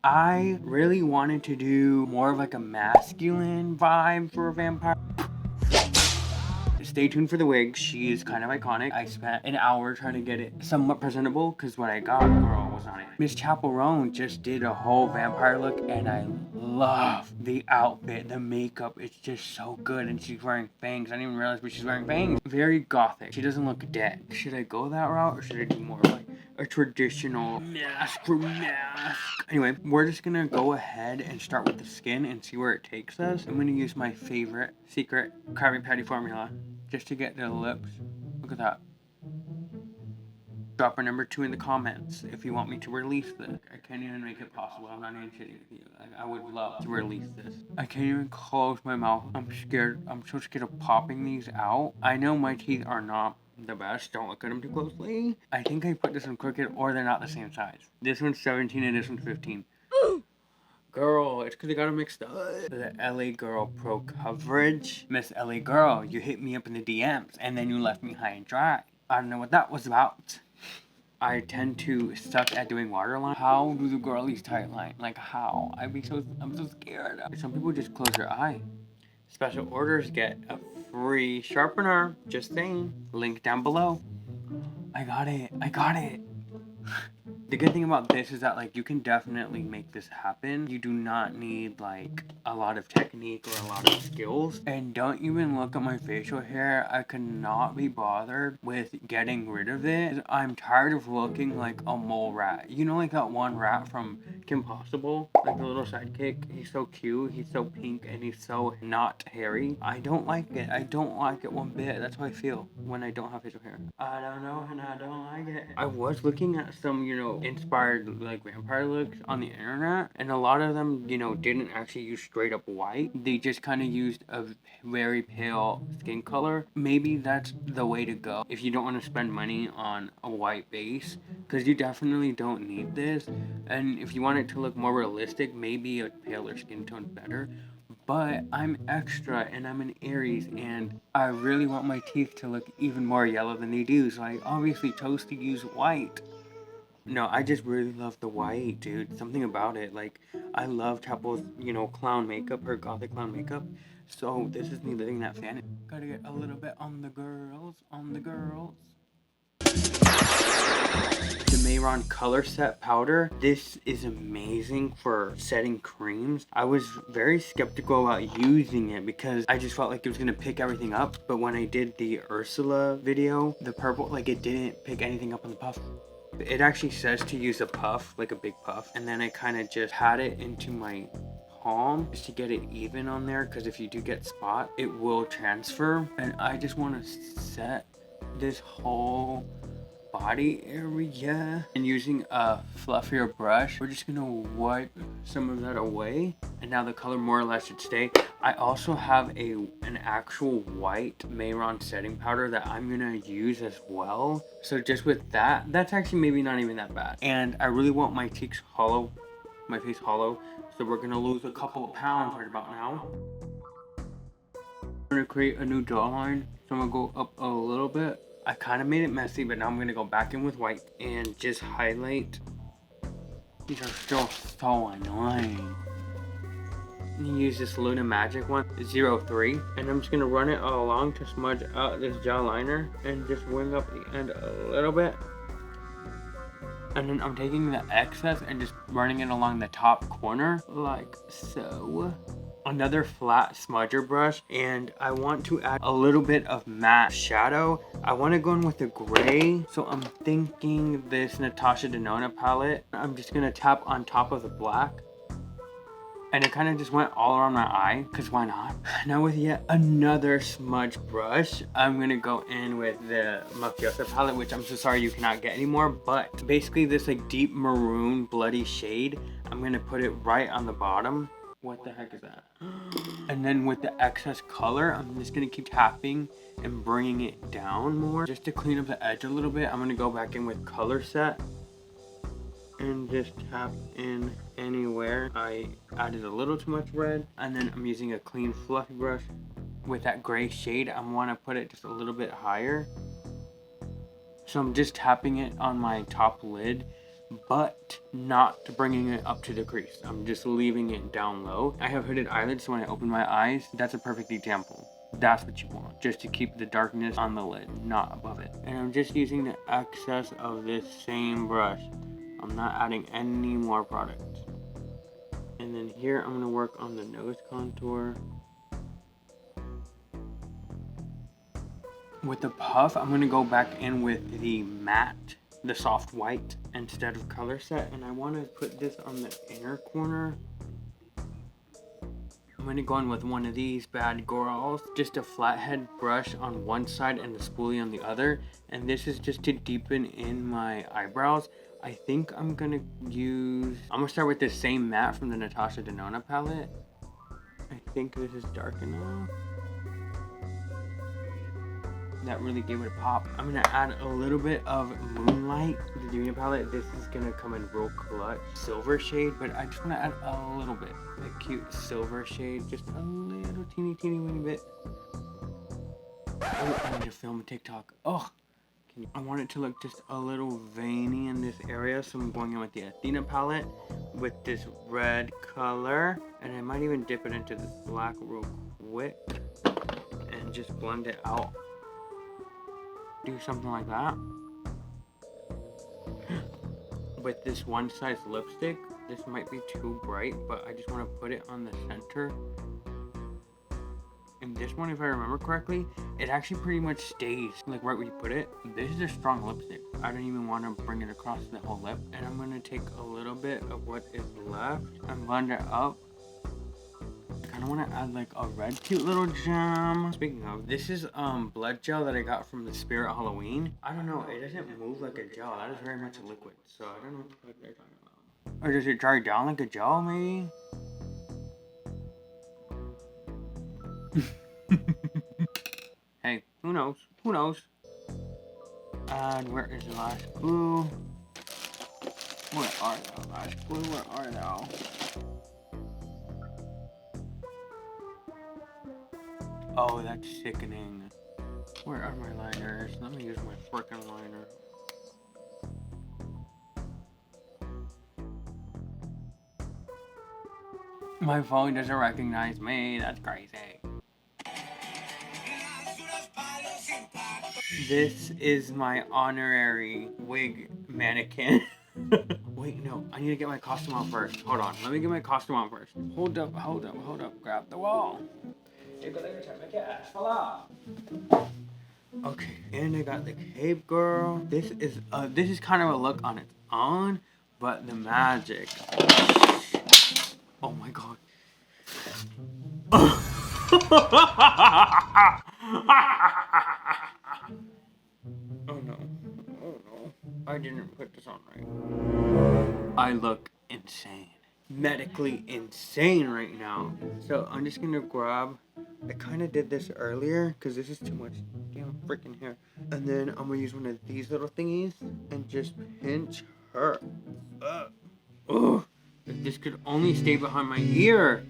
I really wanted to do more of like a masculine vibe for a vampire. Stay tuned for the wig. She is kind of iconic. I spent an hour trying to get it somewhat presentable because what I got, girl, was not it. Miss Chaperone just did a whole vampire look and I love the outfit. The makeup, it's just so good. And she's wearing fangs. I didn't even realize, but she's wearing fangs. Very gothic. She doesn't look dead. Should I go that route or should I do more like a traditional mask for mask? Anyway, we're just gonna go ahead and start with the skin and see where it takes us. I'm gonna use my favorite secret Krabby Patty formula just to get the lips. Look at that. Drop a number 2 in the comments if you want me to release this. I can't even make it possible. I'm not even kidding with you. I would love to release this. I can't even close my mouth. I'm scared. I'm so scared of popping these out. I know my teeth are not the best. Don't look at them too closely. I think I put this one crooked or they're not the same size. This one's 17 and this one's 15. Girl, it's because I got them mixed up. The LA Girl Pro Coverage. Miss LA Girl, you hit me up in the DMs and then you left me high and dry. I don't know what that was about. I tend to suck at doing waterline. How do the girlies tight line? Like how? I'm so scared. Some people just close their eye. Special orders get a free sharpener. Just saying. Link down below. I got it. I got it. The good thing about this is that like you can definitely make this happen. You do not need like a lot of technique or a lot of skills. And don't even look at my facial hair. I could not be bothered with getting rid of it. I'm tired of looking like a mole rat. You know, like that one rat from Kim Possible, like the little sidekick. He's so cute, he's so pink, and he's so not hairy. I don't like it. I don't like it one bit. That's how I feel when I don't have facial hair. I don't know, and I don't like it. I was looking at some, you know, inspired like vampire looks on the internet, and a lot of them, you know, didn't actually use straight up white. They just kind of used a very pale skin color. Maybe that's the way to go if you don't want to spend money on a white base, because you definitely don't need this. And if you want it to look more realistic, maybe a paler skin tone better. But I'm extra and I'm an Aries and I really want my teeth to look even more yellow than they do, so I obviously chose to use white. No, I just really love the white, dude. Something about it. Like, I love Chapel's, you know, clown makeup, her gothic clown makeup. So this is me living that fantasy. Gotta get a little bit on the girls, on the girls. The Mehron Color Set Powder. This is amazing for setting creams. I was very skeptical about using it because I just felt like it was gonna pick everything up. But when I did the Ursula video, the purple, like it didn't pick anything up on the puff. It actually says to use a puff, like a big puff. And then I kind of just pat it into my palm just to get it even on there. Because if you do get spot, it will transfer. And I just want to set this whole body area, and using a fluffier brush we're just gonna wipe some of that away, and now the color more or less should stay. I also have an actual white Mehron setting powder that I'm gonna use as well, so just with that, that's actually maybe not even that bad. And I really want my cheeks hollow, my face hollow, so we're gonna lose a couple of pounds right about now. I'm gonna create a new jawline, so I'm gonna go up a little bit. I kind of made it messy, but now I'm going to go back in with white and just highlight. These are still so annoying. I'm going to use this Luna Magic one, 03. And I'm just going to run it all along to smudge out this jawliner and just wing up the end a little bit. And then I'm taking the excess and just running it along the top corner, like so. Another flat smudger brush, and I want to add a little bit of matte shadow. I want to go in with the gray, so I'm thinking this Natasha Denona palette. I'm just gonna tap on top of the black, and it kind of just went all around my eye, because why not? Now with yet another smudge brush, I'm gonna go in with the Mafiosa palette, which I'm so sorry you cannot get anymore, but basically this like deep maroon bloody shade, I'm gonna put it right on the bottom. What the heck is that? And then with the excess color, I'm just gonna keep tapping and bringing it down more just to clean up the edge a little bit. I'm gonna go back in with Color Set and just tap in anywhere I added a little too much red. And then I'm using a clean fluffy brush with that gray shade. I want to put it just a little bit higher, so I'm just tapping it on my top lid but not bringing it up to the crease. I'm just leaving it down low. I have hooded eyelids, so when I open my eyes, that's a perfect example. That's what you want, just to keep the darkness on the lid, not above it. And I'm just using the excess of this same brush. I'm not adding any more product. And then here I'm gonna work on the nose contour. With the puff, I'm gonna go back in with the matte, the soft white instead of color set, and I wanna put this on the inner corner. I'm gonna go in with one of these bad girls, just a flathead brush on one side and the spoolie on the other, and this is just to deepen in my eyebrows. I think I'm gonna start with the same matte from the Natasha Denona palette. I think this is dark enough. That really gave it a pop. I'm gonna add a little bit of Moonlight to the Davina palette. This is gonna come in real clutch silver shade, but I just wanna add a little bit, a cute silver shade, just a little teeny weeny bit. Oh, I need to film a TikTok. Oh, I want it to look just a little veiny in this area, so I'm going in with the Athena palette with this red color, and I might even dip it into this black real quick and just blend it out. Do something like that. With this one size lipstick, this might be too bright, but I just want to put it on the center. And this one, if I remember correctly, it actually pretty much stays like right where you put it. This is a strong lipstick. I don't even want to bring it across the whole lip. And I'm going to take a little bit of what is left and blend it up. I kind of want to add like a red cute little gem. Speaking of, this is blood gel that I got from the Spirit Halloween. I don't know, it doesn't move like a gel. That is very much a liquid, so I don't know what the fuck they're talking about. Or does it dry down like a gel, maybe? Hey, who knows? Who knows? And where is the lash glue? Where are the lash glue? Where are they? Oh, that's sickening. Where are my liners? Let me use my frickin' liner. My phone doesn't recognize me. That's crazy. This is my honorary wig mannequin. Wait, no. I need to get my costume on first. Hold on. Let me get my costume on first. Hold up. Grab the wall. Okay, and I got the cape girl. This is kind of a look on its own, but the magic. Oh my god. Oh no. I didn't put this on right. I look insane. Medically insane right now. So I'm just gonna grab, I kind of did this earlier because this is too much damn freaking hair. And then I'm gonna use one of these little thingies and just pinch her up. Ugh. If this could only stay behind my ear.